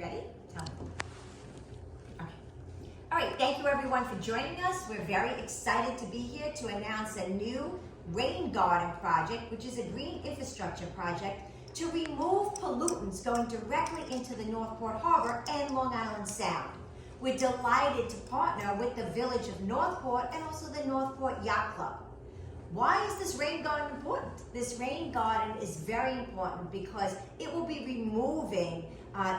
ready? Tell me. Okay. All right, thank you everyone for joining us. We're very excited to be here to announce a new rain garden project, which is a green infrastructure project to remove pollutants going directly into the Northport Harbor and Long Island Sound. We're delighted to partner with the Village of Northport and also the Northport Yacht Club. Why is this rain garden important? This rain garden is very important because it will be removing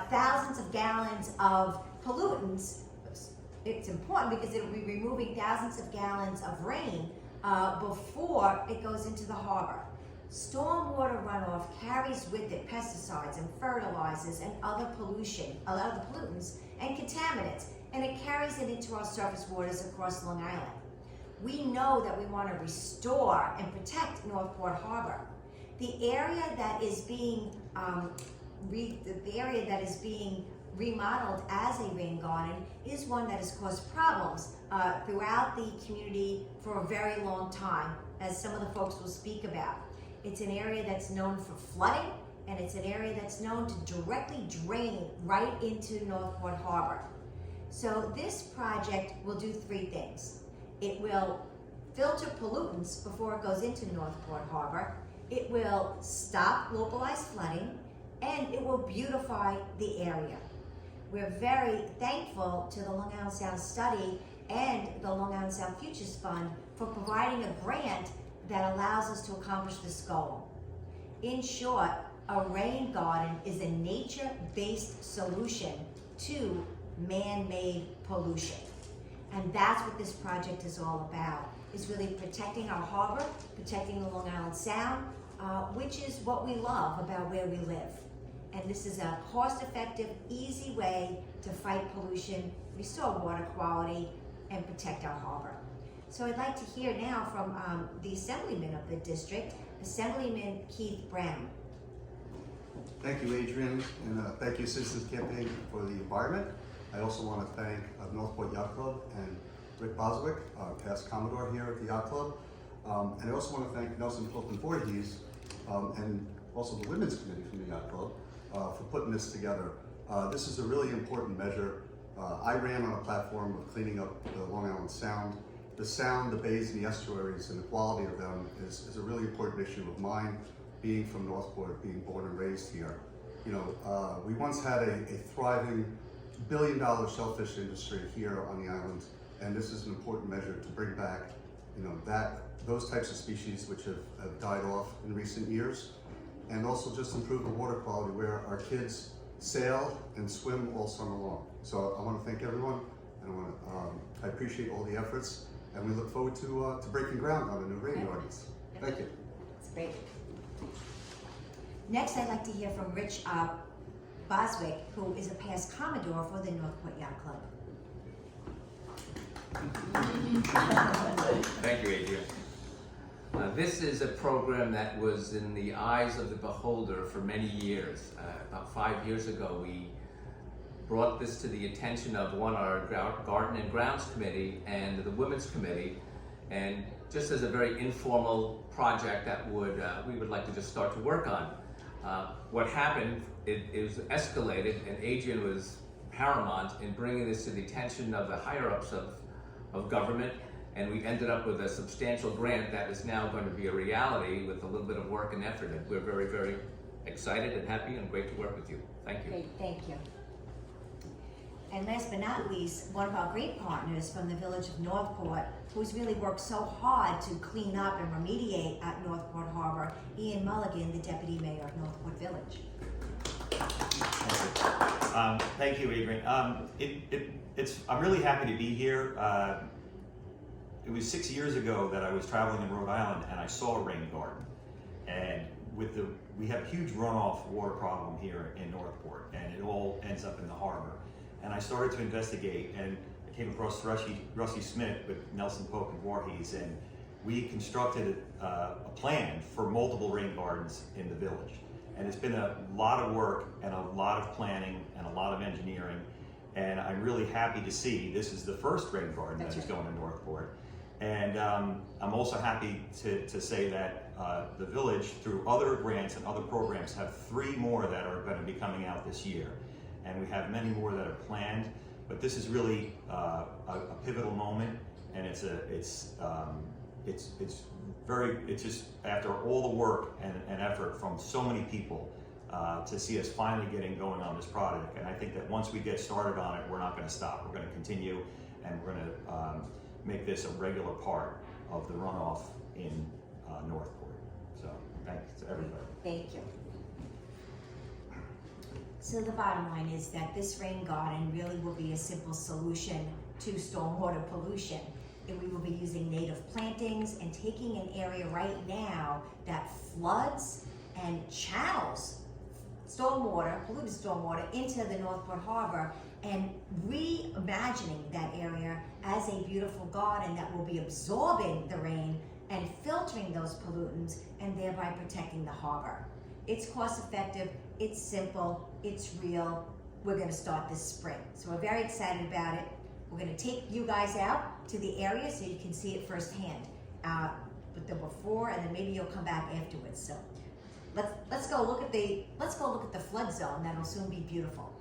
thousands of gallons of pollutants. It's important because it will be removing thousands of gallons of rain before it goes into the harbor. Stormwater runoff carries with it pesticides and fertilizers and other pollutants and contaminants, and it carries it into our surface waters across Long Island. We know that we want to restore and protect Northport Harbor. The area that is being remodeled as a rain garden is one that has caused problems throughout the community for a very long time, as some of the folks will speak about. It's an area that's known for flooding, and it's an area that's known to directly drain right into Northport Harbor. So this project will do three things. It will filter pollutants before it goes into Northport Harbor. It will stop localized flooding, and it will beautify the area. We're very thankful to the Long Island Sound Study and the Long Island Sound Futures Fund for providing a grant that allows us to accomplish this goal. In short, a rain garden is a nature-based solution to man-made pollution. And that's what this project is all about. It's really protecting our harbor, protecting the Long Island Sound, which is what we love about where we live. And this is a cost-effective, easy way to fight pollution, restore water quality, and protect our harbor. So I'd like to hear now from the Assemblyman of the district, Assemblyman Keith Brown. Thank you, Adrian, and thank you, Citizens Campaign, for the environment. I also want to thank Northport Yacht Club and Rick Boswick, past Commodore here at the Yacht Club. And I also want to thank Nelson Fulton Voorhees and also the Women's Committee from the Yacht Club for putting this together. This is a really important measure. I ran on a platform of cleaning up the Long Island Sound. The sound, the bays and the estuaries and the quality of them is a really important issue of mine, being from Northport, being born and raised here. You know, we once had a thriving billion-dollar shellfish industry here on the island, and this is an important measure to bring back, you know, those types of species which have died off in recent years, and also just improve the water quality where our kids sail and swim all summer long. So I want to thank everyone, and I appreciate all the efforts, and we look forward to breaking ground on the new rain gardens. Thank you. That's great. Next, I'd like to hear from Rich Boswick, who is a past Commodore for the Northport Yacht Club. Thank you, Adrian. This is a program that was in the eyes of the beholder for many years. About 5 years ago, we brought this to the attention of our Garden and Grounds Committee and the Women's Committee, and just as a very informal project that we would like to just start to work on. What happened, it was escalated, and Adrian was paramount in bringing this to the attention of the higher-ups of government, and we ended up with a substantial grant that is now going to be a reality with a little bit of work and effort, and we're very, very excited and happy and great to work with you. Thank you. Great, thank you. And last but not least, one of our great partners from the Village of Northport, who's really worked so hard to clean up and remediate at Northport Harbor, Ian Mulligan, the Deputy Mayor of Northport Village. Thank you, Adrian. I'm really happy to be here. It was 6 years ago that I was traveling in Rhode Island and I saw a rain garden. And we have a huge runoff water problem here in Northport, and it all ends up in the harbor. And I started to investigate, and I came across Rusty Smith with Nelson Pope and Voorhees, and we constructed a plan for multiple rain gardens in the village. And it's been a lot of work and a lot of planning and a lot of engineering, and I'm really happy to see this is the first rain garden that is going to Northport. And I'm also happy to say that the village, through other grants and other programs, have 3 more that are going to be coming out this year. and we have many more that are planned. But this is really a pivotal moment, and it's just after all the work and effort from so many people to see us finally getting going on this project. And I think that once we get started on it, we're not going to stop. We're going to continue, and we're going to make this a regular part of the runoff in Northport. So thanks to everybody. Thank you. So the bottom line is that this rain garden really will be a simple solution to stormwater pollution. And we will be using native plantings and taking an area right now that floods and channels stormwater, polluted stormwater, into the Northport Harbor, and reimagining that area as a beautiful garden that will be absorbing the rain and filtering those pollutants, and thereby protecting the harbor. It's cost effective, it's simple, it's real. We're gonna start this spring. So we're very excited about it. We're gonna take you guys out to the area so you can see it firsthand, with the before, and then maybe you'll come back afterwards. So let's go look at the flood zone. That'll soon be beautiful.